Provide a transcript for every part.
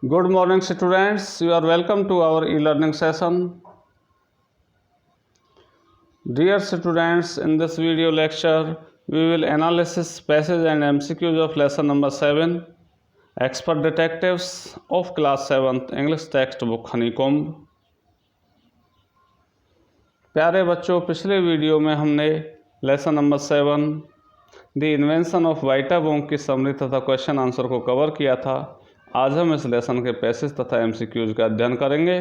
Good morning students, you are welcome to our e-learning session. Dear students, in this video lecture, we will analysis passage and MCQs of lesson number 7, Expert Detectives of class 7th English textbook Honeycomb. प्यारे बच्चों, पिछले video में हमने lesson number 7 the invention of Vita-Wonk की summary तथा question answer को cover किया था। आज हम इस लेसन के पैसेज तथा एमसीक्यूज का अध्ययन करेंगे।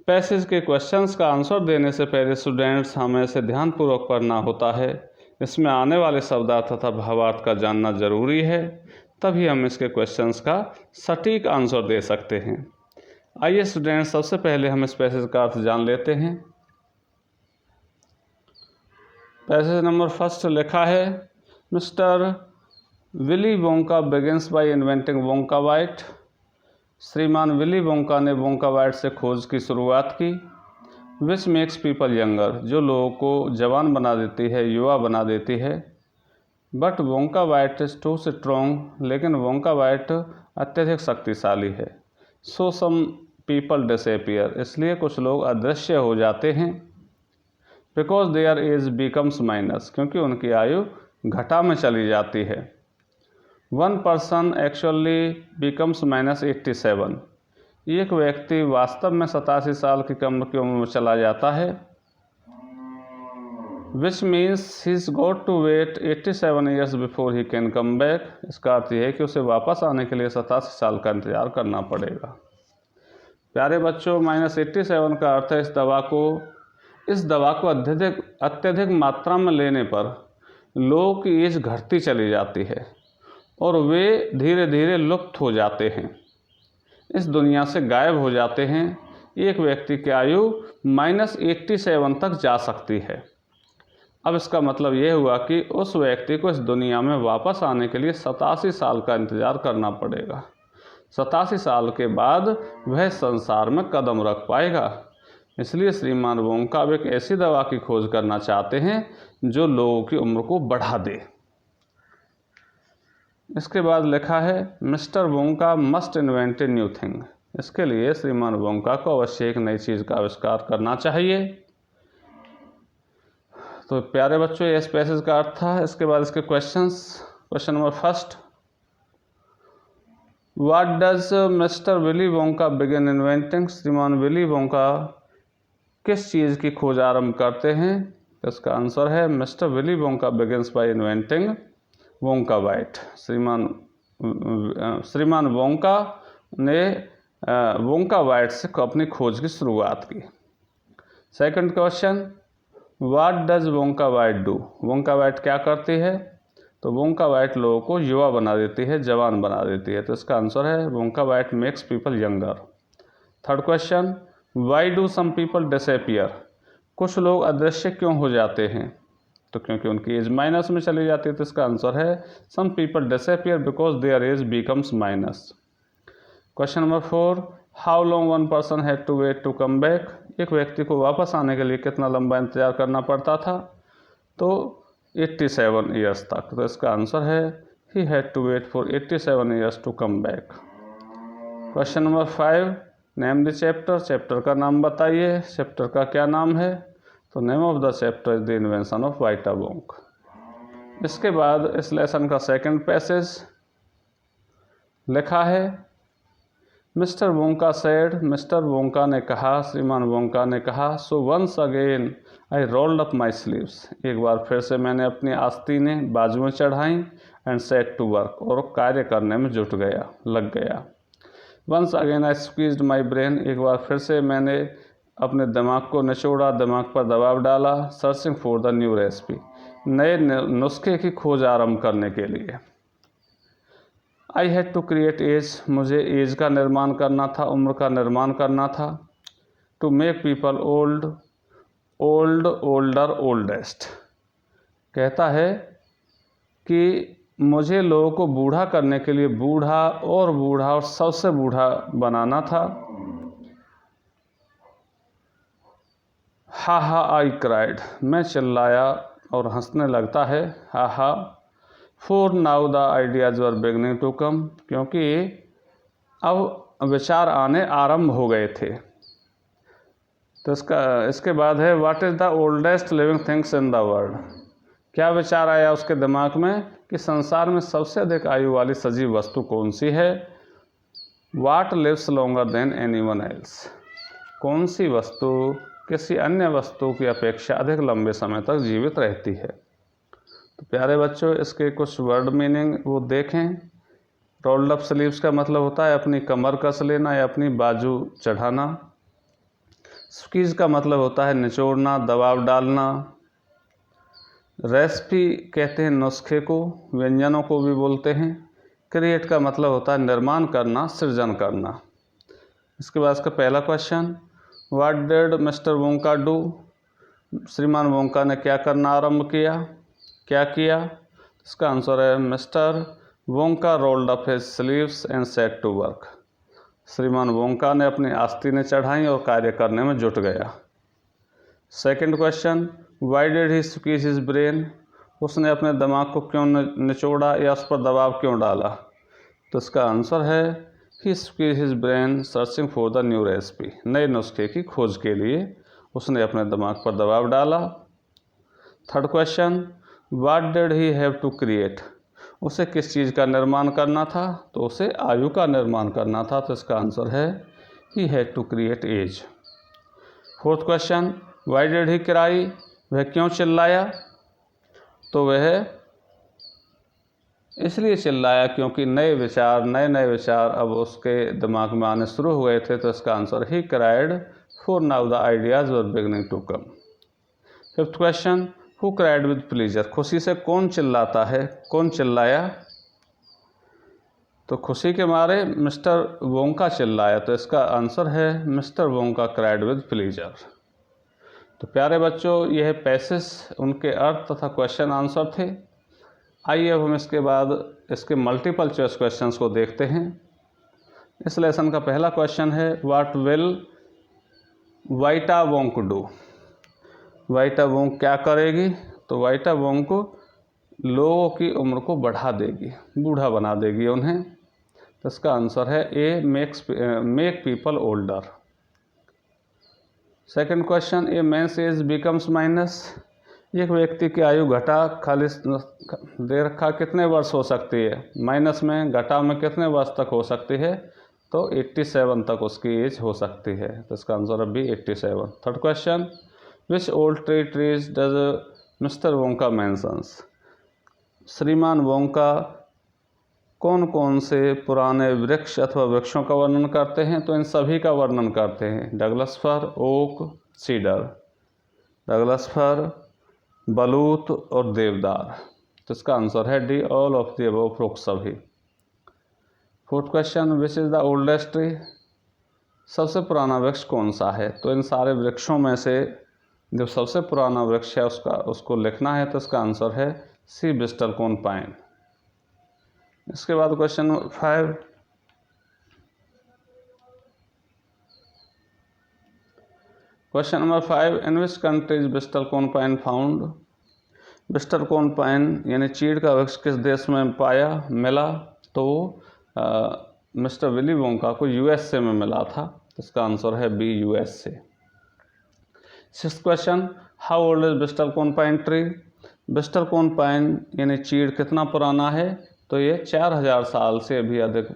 पैसेज के क्वेश्चंस का आंसर देने से पहले स्टूडेंट्स हमें इसे ध्यानपूर्वक पढ़ना होता है। इसमें आने वाले शब्दार्थ तथा भावार्थ का जानना जरूरी है, तभी हम इसके क्वेश्चंस का सटीक आंसर दे सकते हैं। आइए स्टूडेंट्स, सबसे पहले हम इस पैसेज का अर्थ जान लेते हैं। पैसेज नंबर फर्स्ट लिखा है, mister Willy Wonka begins bye inventing Wonka Vite. श्रीमान विली वोंका ने वोंका वाइट से खोज की शुरुआत की। विच मेक्स पीपल यंगर, जो लोगों को जवान बना देती है, युवा बना देती है। But Wonka Vite is too strong, लेकिन वोंका वाइट अत्यधिक शक्तिशाली है। सो सम पीपल डिसअपीयर, इसलिए कुछ लोग अदृश्य हो जाते हैं। Because their age becomes minus, क्योंकि उनकी आयु घटा में चली जाती है। वन पर्सन एक्चुअली बिकम्स -87, एक व्यक्ति वास्तव में 87 साल की उम्र में चला जाता है। Which means he is got to wait 87 years before he can come back. इसका अर्थ यह है कि उसे वापस आने के लिए 87 साल का इंतजार करना पड़ेगा। प्यारे बच्चों, -87 का अर्थ है इस दवा को अत्यधिक मात्रा में लेने पर लोगों की एज घटती चली जाती है और वे धीरे धीरे लुप्त हो जाते हैं, इस दुनिया से गायब हो जाते हैं। एक व्यक्ति की आयु -87 तक जा सकती है। अब इसका मतलब यह हुआ कि उस व्यक्ति को इस दुनिया में वापस आने के लिए 87 साल का इंतज़ार करना पड़ेगा। 87 साल के बाद वह संसार में कदम रख पाएगा। इसलिए श्रीमान वोंका अब एक ऐसी दवा की खोज करना चाहते हैं जो लोगों की उम्र को बढ़ा दे। इसके बाद लिखा है, mister Wonka must invent a new thing. इसके लिए श्रीमान वोंका को अवश्य एक नई चीज़ का आविष्कार करना चाहिए। तो प्यारे बच्चों, ये इस पैसेज का अर्थ था। इसके बाद इसके questions. Question number first, what does mister Willy Wonka begin inventing. श्रीमान विली वोंका किस चीज़ की खोज आरंभ करते हैं। तो इसका आंसर है, mister Willy Wonka begins by inventing Wonka Vite. श्रीमान वोंका ने वोंका वाइट से अपनी खोज की शुरुआत की। Second question, what does Wonka Vite do. Wonka Vite क्या करती है। तो वोंका वाइट लोगों को युवा बना देती है, जवान बना देती है। तो इसका आंसर है, Wonka Vite makes people younger. Third question, why do some people disappear. कुछ लोग अदृश्य क्यों हो जाते हैं। तो क्योंकि उनकी एज माइनस में चली जाती है। तो इसका आंसर है, some people disappear because their age becomes minus. Question number 4, how long one person had to wait to come back. एक व्यक्ति को वापस आने के लिए कितना लंबा इंतजार करना पड़ता था। तो 87 ईयर्स तक। तो इसका आंसर है, he had to wait for 87 years to come back. Question number 5, name the chapter. Chapter का नाम बताइए। चैप्टर का क्या नाम है। तो name of the chapter is the invention of Vita-Wonk. इसके बाद इस लेसन का सेकंड पैसेज लिखा है, mister Wonka said. Mister Wonka ने कहा, श्रीमान वोंका ने कहा, so once again I rolled up my sleeves. एक बार फिर से मैंने अपनी आस्तीनें बाजुएं चढ़ाई। एंड सेट टू वर्क, और कार्य करने में लग गया। Once again I squeezed my brain. एक बार फिर से मैंने अपने दिमाग को निचोड़ा, दिमाग पर दबाव डाला। Searching for the new recipe, नए नुस्खे की खोज आरंभ करने के लिए। I had to create age, मुझे एज का निर्माण करना था, उम्र का निर्माण करना था। To make people old older oldest, कहता है कि मुझे लोगों को बूढ़ा करने के लिए बूढ़ा और सबसे बूढ़ा बनाना था। हा हा आई क्राइड, मैं चिल्लाया और हंसने लगता है। हा हा। For now the ideas were beginning to come, क्योंकि अब विचार आने आरंभ हो गए थे। तो इसके बाद है what is the oldest living things in the world. क्या विचार आया उसके दिमाग में कि संसार में सबसे अधिक आयु वाली सजीव वस्तु कौन सी है। What lives longer than anyone else. कौन सी वस्तु किसी अन्य वस्तु की अपेक्षा अधिक लंबे समय तक जीवित रहती है। तो प्यारे बच्चों, इसके कुछ वर्ड मीनिंग वो देखें। रोल्ड अप स्लीव्स का मतलब होता है अपनी कमर कस लेना या अपनी बाजू चढ़ाना। स्क्वीज का मतलब होता है निचोड़ना, दबाव डालना। रेसिपी कहते हैं नुस्खे को, व्यंजनों को भी बोलते हैं। क्रिएट का मतलब होता है निर्माण करना, सृजन करना। इसके बाद इसका पहला question, what did mister Wonka do. श्रीमान वोंका ने क्या करना आरंभ किया, क्या किया। इसका आंसर है mister Wonka rolled up his sleeves and set to work. श्रीमान वोंका ने अपनी आस्तीनें चढ़ाई और कार्य करने में जुट गया। Second question, why did he squeeze his brain. उसने अपने दिमाग को क्यों निचोड़ा या उस पर दबाव क्यों डाला। तो इसका आंसर है he squeeze his brain searching for the new recipe. नए नुस्खे की खोज के लिए उसने अपने दिमाग पर दबाव डाला। Third question, what did he have to create. उसे किस चीज़ का निर्माण करना था। तो उसे आयु का निर्माण करना था। तो इसका आंसर है he had to create age. Fourth question, why did he cry. वह क्यों चिल्लाया। तो वह इसलिए चिल्लाया क्योंकि नए नए विचार अब उसके दिमाग में आने शुरू हो गए थे। तो इसका answer he cried for now the ideas were beginning to come. Fifth question, who cried with pleasure. खुशी से कौन चिल्लाता है, कौन चिल्लाया। तो खुशी के मारे मिस्टर वोंका चिल्लाया। तो इसका आंसर है mister Wonka cried with pleaser. तो प्यारे बच्चों, यह पैसेज उनके अर्थ तथा क्वेश्चन आंसर थे। आइए अब हम इसके बाद इसके मल्टीपल चॉइस क्वेश्चंस को देखते हैं। इस लेसन का पहला क्वेश्चन है व्हाट विल वाइटा वोंक डू। वाइटा वोंक क्या करेगी। तो वाइटा वोंक लोगों की उम्र को बढ़ा देगी, बूढ़ा बना देगी उन्हें। तो इसका आंसर है A make people older. Second question, a man's age becomes minus. एक व्यक्ति की आयु घटा खाली दे रखा कितने वर्ष हो सकती है, माइनस में घटा में कितने वर्ष तक हो सकती है। तो 87 तक उसकी एज हो सकती है। तो इसका आंसर है B 87। Third question, which old trees does Mr Wonka mentions. श्रीमान वोंका कौन कौन से पुराने वृक्ष अथवा वृक्षों का वर्णन करते हैं। तो इन सभी का वर्णन करते हैं, डगलस फर, ओक, सीडर। डगलस फर, बलूत और देवदार। तो इसका आंसर है D all of the above उपरोक्त सभी। Fourth question, which is the oldest tree. सबसे पुराना वृक्ष कौन सा है। तो इन सारे वृक्षों में से जो सबसे पुराना वृक्ष है उसको लिखना है। तो इसका आंसर है सी ब्रिस्टल कोन पाइन। इसके बाद question 5, question number 5, in which country is bristlecone pine found. Bristlecone pine यानी चीड़ का वृक्ष किस देश में मिला। तो मिस्टर विली वोंका को यूएसए में मिला था। तो इसका आंसर है B USA. Sixth question, how old is bristlecone pine tree. Bristlecone pine यानी चीड़ कितना पुराना है। तो ये 4000 साल से भी अधिक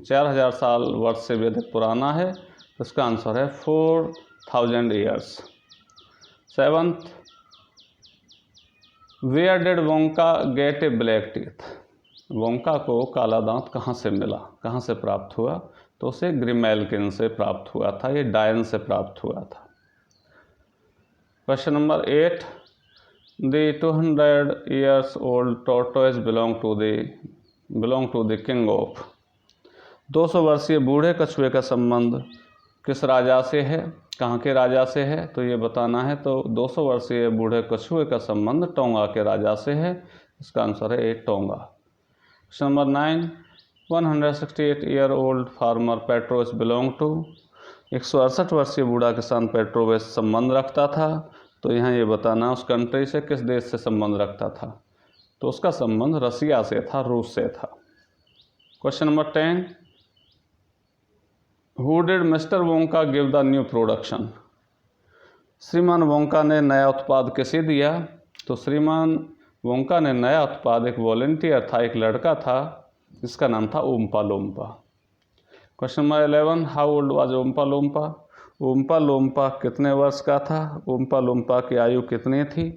4000 साल वर्ष से भी अधिक पुराना है। तो इसका आंसर है 4000 years. Seventh, where did Wonka get a black teeth. Wonka को काला दांत कहाँ से मिला, कहाँ से प्राप्त हुआ। तो उसे ग्रिमेल्किन से प्राप्त हुआ था, ये डायन से प्राप्त हुआ था। Question number 8, The 200 years old tortoise belong to the king of। 200 वर्षीय बूढ़े कछुए का संबंध किस राजा से है, कहाँ के राजा से है। तो ये बताना है। तो 200 वर्षीय बूढ़े कछुए का संबंध टोंगा के राजा से है। इसका आंसर है A Tonga. Question number 9, 168 year old farmer Petros belong to. 168 वर्षीय बूढ़ा किसान पेट्रोस संबंध रखता था। तो यहाँ ये बताना उस कंट्री से, किस देश से संबंध रखता था। तो उसका संबंध रसिया से था, रूस से था। Question number 10, who did mister Wonka give the new production? श्रीमान वोंका ने नया उत्पाद किसे दिया? तो श्रीमान वोंका ने नया उत्पाद एक वॉलंटियर था, एक लड़का था जिसका नाम था Oompa Loompa. Question number 11, how old was Oompa Loompa? Oompa Loompa कितने वर्ष का था? ओम्पा लोम्पा की आयु कितनी थी?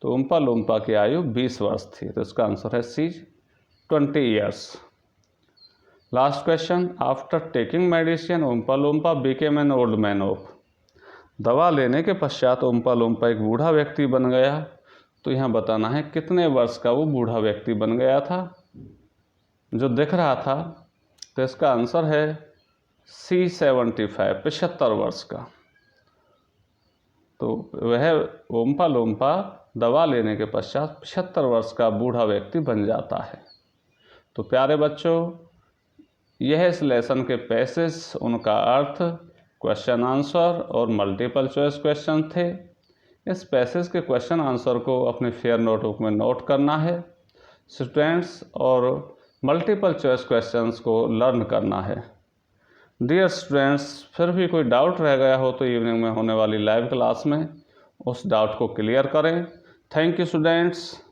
तो ओम्पा लोम्पा की आयु 20 वर्ष थी। तो इसका आंसर है C, 20 years. Last question, after taking medicine Oompa Loompa became an old man of? दवा लेने के पश्चात ओम्पा लोम्पा एक बूढ़ा व्यक्ति बन गया। तो यहाँ बताना है कितने वर्ष का वो बूढ़ा व्यक्ति बन गया था जो दिख रहा था। तो इसका आंसर है सी, 75, 75 वर्ष का। तो वह ओम्पा लोम्पा दवा लेने के पश्चात 75 वर्ष का बूढ़ा व्यक्ति बन जाता है। तो प्यारे बच्चों, यह इस लेसन के पैसेज, उनका अर्थ, क्वेश्चन आंसर और मल्टीपल चॉइस क्वेश्चन थे। इस पैसेज के क्वेश्चन आंसर को अपने फेयर नोटबुक में नोट करना है स्टूडेंट्स, और मल्टीपल चॉइस क्वेश्चंस को लर्न करना है। डियर स्टूडेंट्स, फिर भी कोई डाउट रह गया हो तो इवनिंग में होने वाली लाइव क्लास में उस डाउट को क्लियर करें। Thank you students.